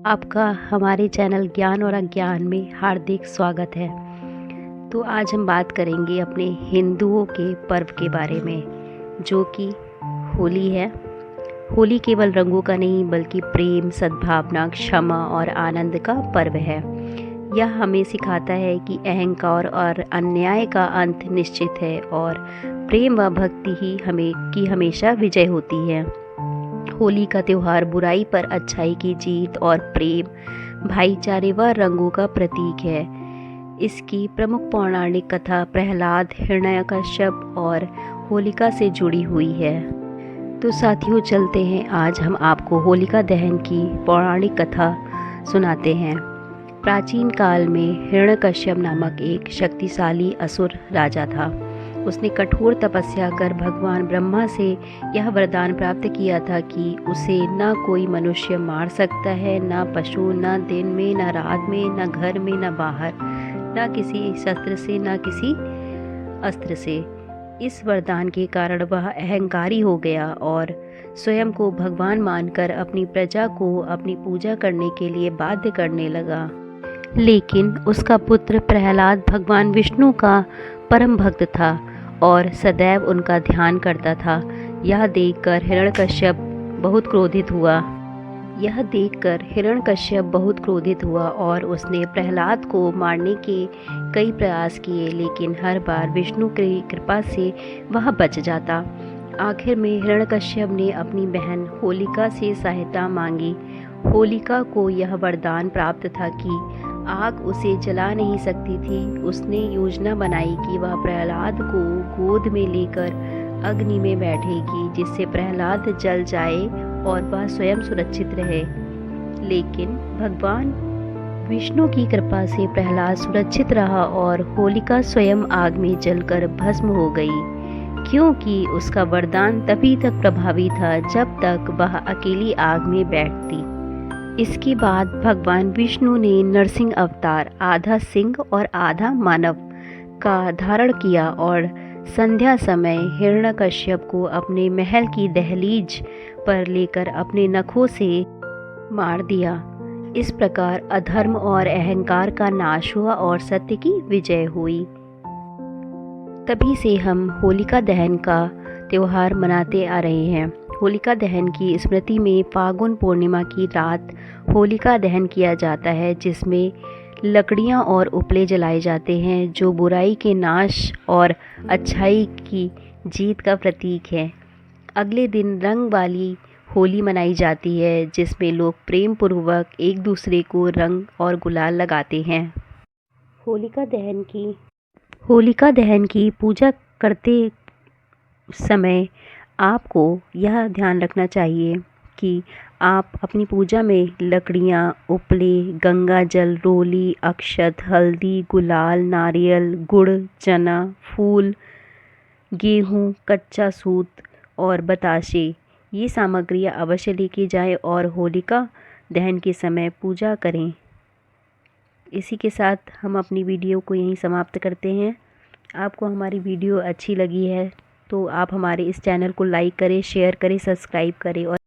आपका हमारे चैनल ज्ञान और अज्ञान में हार्दिक स्वागत है। तो आज हम बात करेंगे अपने हिंदुओं के पर्व के बारे में, जो कि होली है। होली केवल रंगों का नहीं बल्कि प्रेम, सद्भावना, क्षमा और आनंद का पर्व है। यह हमें सिखाता है कि अहंकार और अन्याय का अंत निश्चित है और प्रेम व भक्ति ही हमेशा विजय होती है। होली का त्यौहार बुराई पर अच्छाई की जीत और प्रेम, भाईचारे व रंगों का प्रतीक है। इसकी प्रमुख पौराणिक कथा प्रहलाद, हिरण्यकश्यप और होलिका से जुड़ी हुई है। तो साथियों, चलते हैं, आज हम आपको होलिका दहन की पौराणिक कथा सुनाते हैं। प्राचीन काल में हिरण्यकश्यप नामक एक शक्तिशाली असुर राजा था। उसने कठोर तपस्या कर भगवान ब्रह्मा से यह वरदान प्राप्त किया था कि उसे न कोई मनुष्य मार सकता है, न पशु, न दिन में, न रात में, न घर में, न बाहर, न किसी शस्त्र से, न किसी अस्त्र से। इस वरदान के कारण वह अहंकारी हो गया और स्वयं को भगवान मानकर अपनी प्रजा को अपनी पूजा करने के लिए बाध्य करने लगा। लेकिन उसका पुत्र प्रहलाद भगवान विष्णु का परम भक्त था और सदैव उनका ध्यान करता था। यह देखकर हिरण्यकश्यप बहुत क्रोधित हुआ और उसने प्रहलाद को मारने के कई प्रयास किए, लेकिन हर बार विष्णु की कृपा से वह बच जाता। आखिर में हिरण्यकश्यप ने अपनी बहन होलिका से सहायता मांगी। होलिका को यह वरदान प्राप्त था कि आग उसे जला नहीं सकती थी। उसने योजना बनाई कि वह प्रहलाद को गोद में लेकर अग्नि में बैठेगी, जिससे प्रहलाद जल जाए और वह स्वयं सुरक्षित रहे। लेकिन भगवान विष्णु की कृपा से प्रहलाद सुरक्षित रहा और होलिका स्वयं आग में जलकर भस्म हो गई, क्योंकि उसका वरदान तभी तक प्रभावी था जब तक वह अकेली आग में बैठती। इसके बाद भगवान विष्णु ने नरसिंह अवतार, आधा सिंह और आधा मानव का धारण किया और संध्या समय हिरण्यकश्यप को अपने महल की दहलीज पर लेकर अपने नखों से मार दिया। इस प्रकार अधर्म और अहंकार का नाश हुआ और सत्य की विजय हुई। तभी से हम होलिका दहन का त्यौहार मनाते आ रहे हैं। होलिका दहन की स्मृति में फागुन पूर्णिमा की रात होलिका दहन किया जाता है, जिसमें लकड़ियां और उपले जलाए जाते हैं, जो बुराई के नाश और अच्छाई की जीत का प्रतीक है। अगले दिन रंग वाली होली मनाई जाती है, जिसमें लोग प्रेम पूर्वक एक दूसरे को रंग और गुलाल लगाते हैं। होलिका दहन की पूजा करते समय आपको यह ध्यान रखना चाहिए कि आप अपनी पूजा में लकड़ियाँ, उपले, गंगा जल, रोली, अक्षत, हल्दी, गुलाल, नारियल, गुड़, चना, फूल, गेहूँ, कच्चा सूत और बताशे, ये सामग्रियाँ अवश्य लेके जाएं और होलिका दहन के समय पूजा करें। इसी के साथ हम अपनी वीडियो को यहीं समाप्त करते हैं। आपको हमारी वीडियो अच्छी लगी है तो आप हमारे इस चैनल को लाइक करें, शेयर करें, सब्सक्राइब करें और